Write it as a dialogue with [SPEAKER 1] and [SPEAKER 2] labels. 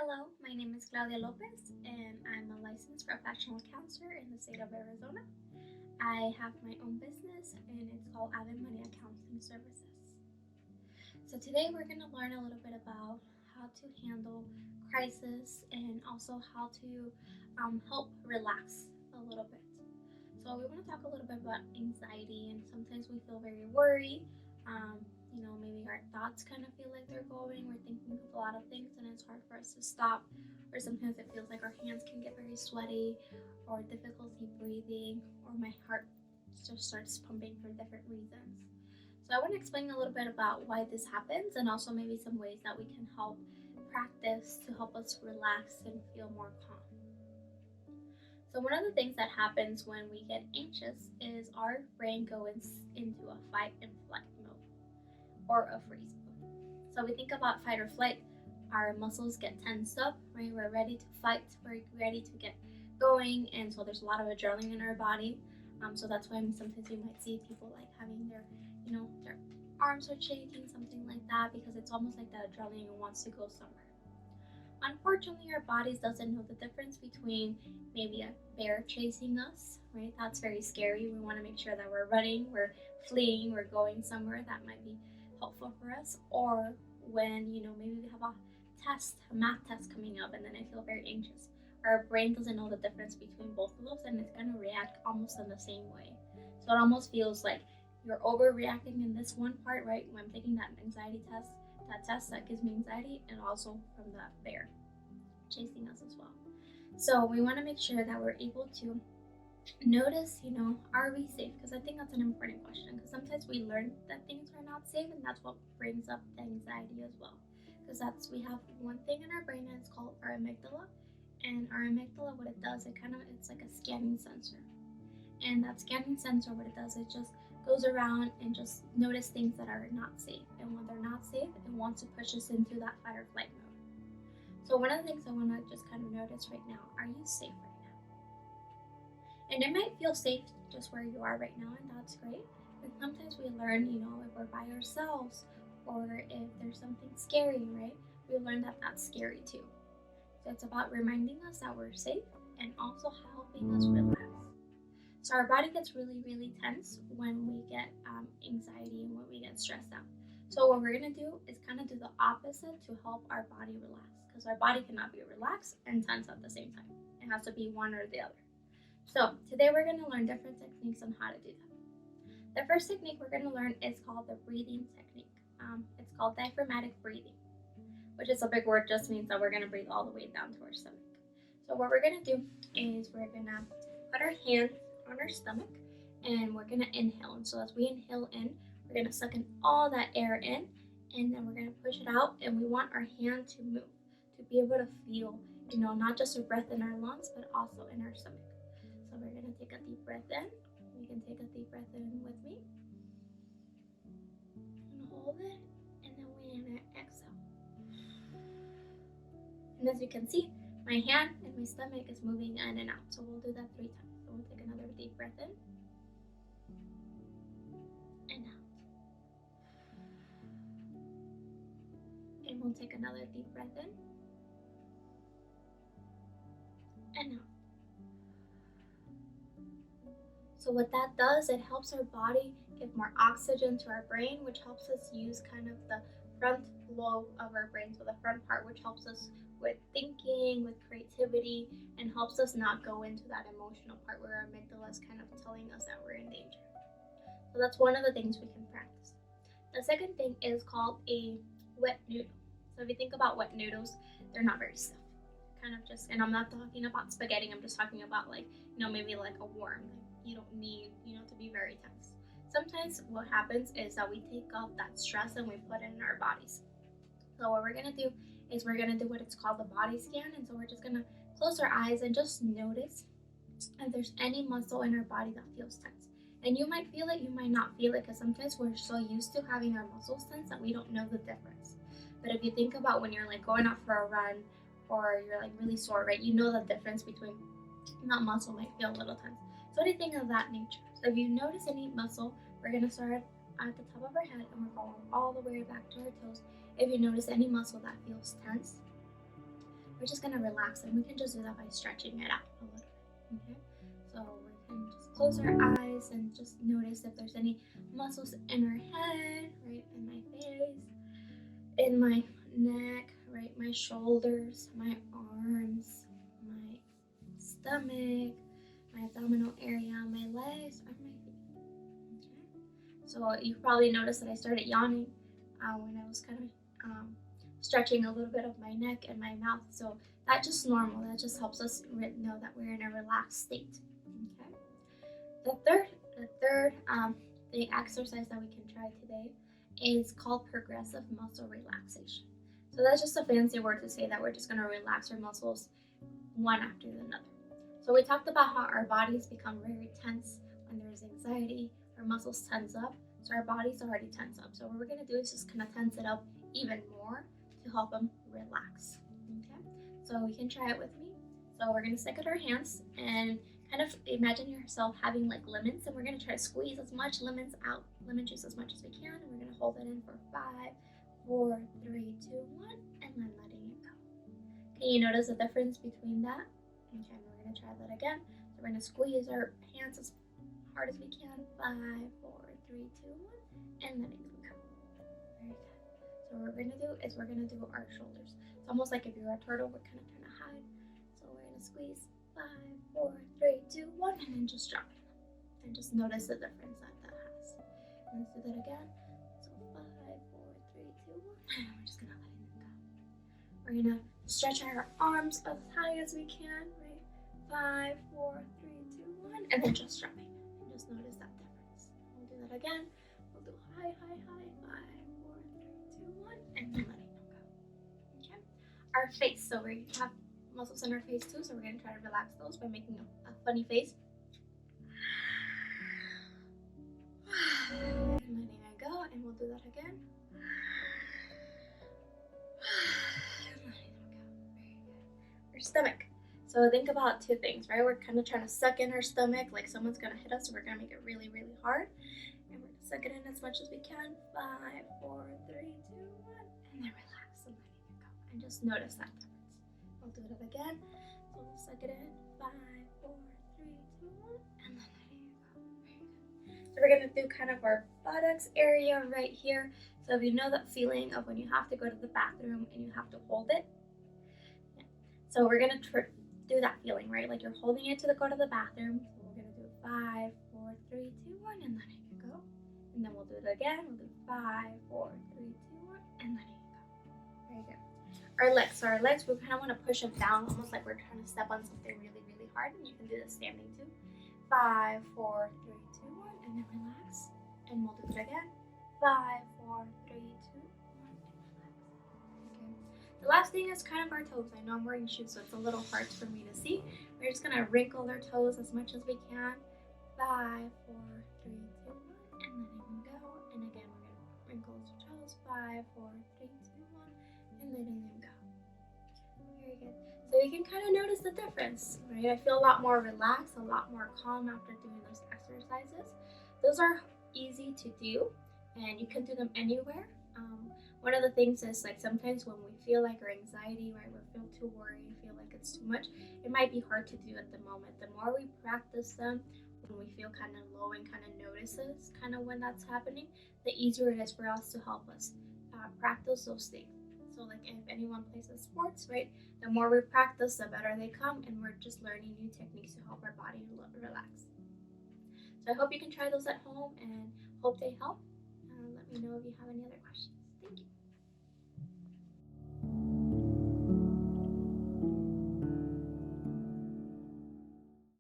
[SPEAKER 1] Hello, my name is Claudia Lopez, and I'm a licensed professional counselor in the state of Arizona. I have my own business, and it's called Ave Maria Counseling Services. So today we're going to learn a little bit about how to handle crisis and also how to help relax a little bit. So we want to talk a little bit about anxiety, and sometimes we feel very worried. Maybe our thoughts kind of feel like they're going. We're thinking of a lot of things, and it's hard for us to stop. Or sometimes it feels like our hands can get very sweaty, or difficulty breathing, or my heart just starts pumping for different reasons. So I want to explain a little bit about why this happens, and also maybe some ways that we can help practice to help us relax and feel more calm. So one of the things that happens when we get anxious is our brain goes into a fight and flight mode or a freeze mode. So we think about fight or flight, our muscles get tensed up, right? We're ready to fight, we're ready to get going, and so there's a lot of adrenaline in our body. So that's why sometimes you might see people like having their arms are shaking, something like that, because it's almost like that adrenaline wants to go somewhere. Unfortunately, our bodies doesn't know the difference between maybe a bear chasing us, right? That's very scary. We want to make sure that we're running, we're fleeing, we're going somewhere that might be helpful for us, or when maybe we have a test, a math test coming up, and then I feel very anxious. Our brain doesn't know the difference between both of those, and it's going to react almost in the same way. So it almost feels like you're overreacting in this one part, right? When I'm taking that test that gives me anxiety, and also from the bear chasing us as well. So we want to make sure that we're able to notice, are we safe? Because I think that's an important question. Because sometimes we learn that things are not safe, and that's what brings up the anxiety as well. Because we have one thing in our brain, and it's called our amygdala. And our amygdala, what it does, it's like a scanning sensor. And that scanning sensor, what it does, it just goes around and just notice things that are not safe. And when they're not safe, it wants to push us into that fight or flight mode. So one of the things I want to just kind of notice right now, are you safe right now? And it might feel safe just where you are right now, and that's great. But sometimes we learn, if we're by ourselves or if there's something scary, right? We learn that that's scary too. So it's about reminding us that we're safe and also helping us relax. So our body gets really, really tense when we get anxiety and when we get stressed out. So what we're gonna do is kind of do the opposite to help our body relax, because our body cannot be relaxed and tense at the same time. It has to be one or the other. So today we're gonna learn different techniques on how to do that. The first technique we're gonna learn is called the breathing technique. It's called diaphragmatic breathing, which is a big word, just means that we're gonna breathe all the way down to our stomach. So what we're gonna do is we're gonna put our hands on our stomach and we're gonna inhale. And so as we inhale in, we're gonna suck in all that air in, and then we're gonna push it out. And we want our hand to move, to be able to feel, not just a breath in our lungs, but also in our stomach. So we're gonna take a deep breath in. You can take a deep breath in with me and hold it, and then we're gonna exhale. And as you can see, my hand and my stomach is moving in and out. So we'll do that 3 times. So we'll take another deep breath in and out. And we'll take another deep breath in and out. So what that does, it helps our body give more oxygen to our brain, which helps us use kind of the front lobe of our brain, so the front part, which helps us with thinking, with creativity, and helps us not go into that emotional part where our amygdala is kind of telling us that we're in danger. So that's one of the things we can practice. The second thing is called a wet noodle. So if you think about wet noodles, they're not very stiff. Kind of just, and I'm not talking about spaghetti, I'm just talking about maybe like a worm. Like you don't need, to be very tense. Sometimes what happens is that we take off that stress and we put it in our bodies. So what we're gonna do is we're gonna do what it's called the body scan. And so we're just gonna close our eyes and just notice if there's any muscle in our body that feels tense. And you might feel it, you might not feel it, because sometimes we're so used to having our muscles tense that we don't know the difference. But if you think about when you're like going out for a run or you're like really sore, right? You know the difference between that muscle might feel a little tense. So anything of that nature. So if you notice any muscle, we're gonna start at the top of our head and we're going all the way back to our toes. If you notice any muscle that feels tense, we're just gonna relax, and we can just do that by stretching it out a little bit. Okay, so we can just close our eyes and just notice if there's any muscles in our head, right, in my face, in my neck, right, my shoulders, my arms, my stomach, my abdominal area, my legs, or my feet. Okay. So you probably noticed that I started yawning when I was kind of stretching a little bit of my neck and my mouth. So that's just normal. That just helps us know that we're in a relaxed state. Okay. The third the exercise that we can try today is called progressive muscle relaxation. So that's just a fancy word to say that we're just going to relax our muscles one after another. So we talked about how our bodies become very tense when there's anxiety. Our muscles tense up, so our body's already tense up. So what we're going to do is just kind of tense it up even more to help them relax. Okay, so we can try it with me. So we're going to stick at our hands and kind of imagine yourself having like lemons, and we're going to try to squeeze as much lemon juice as much as we can, and we're going to hold it in for 5, 4, 3, 2, 1, and then letting it go. Can you notice the difference between that? Okay, we're going to try that again. So we're going to squeeze our hands as hard as we can. 5, 4, 3, 2, 1, and letting it go. Very good. So what we're going to do is we're going to do our shoulders. It's almost like if you're a turtle, we're kind of trying to hide. So we're going to squeeze 5, 4, 3, 2, 1, and then just drop it. And just notice the difference that has. Let's do that again. So 5, 4, 3, 2, 1, and we're just going to let it go. We're going to stretch our arms as high as we can, right? 5, 4, 3, 2, 1, and then just drop it. And just notice that difference. We'll do that again. We'll do high, high, high. 5, 4, 3, 2, 1, and then letting it go. Okay. Our face. So we have muscles in our face too, so we're going to try to relax those by making a funny face. And letting it go, and we'll do that again. And letting it go. Very good. Our stomach. So think about two things, right? We're kind of trying to suck in our stomach like someone's going to hit us, so we're going to make it really, really hard. And we're going to suck it in as much as we can. 5, 4, 3, 2, 1, and then relax and letting it go. And just notice that difference. We'll do it again. So we'll suck it in. 5, 4, 3, 2, 1, and then letting it go. Very good. So we're going to do kind of our buttocks area right here. So if you know that feeling of when you have to go to the bathroom and you have to hold it. Yeah. So we're going to do that feeling, right? Like you're holding it to go to the bathroom. So we're going to do 5, 4, 3, 2, 1, and letting it go. And then we'll do it again. We'll do 5, 4, 3, 2, 1, and letting it go. Very good. Our legs. So our legs, we kind of want to push them down, almost like we're trying to step on something really, really hard. And you can do this standing too. 5, 4, 3, 2, 1, and then relax. And we'll do it again. 5, 4, 3, 2, 1, and relax. Okay. The last thing is kind of our toes. I know I'm wearing shoes, so it's a little hard for me to see. We're just gonna wrinkle our toes as much as we can. 5, 4, 3, 2, 1, and letting them go. And again, we're gonna wrinkle our toes. 5, 4, 3, 2, 1, and letting them go. Very good. So you can kind of notice the difference, right? I feel a lot more relaxed, a lot more calm after doing those exercises. Those are easy to do, and you can do them anywhere. One of the things is like sometimes when we feel like our anxiety, right, we feel too worried, feel like it's too much, it might be hard to do at the moment. The more we practice them, when we feel kind of low and kind of notices kind of when that's happening, the easier it is for us to help us practice those things. So like if anyone plays sports, right, the more we practice, the better they come, and we're just learning new techniques to help our body relax. So I hope you can try those at home and hope they help. Let me know if you have any other questions. Thank you.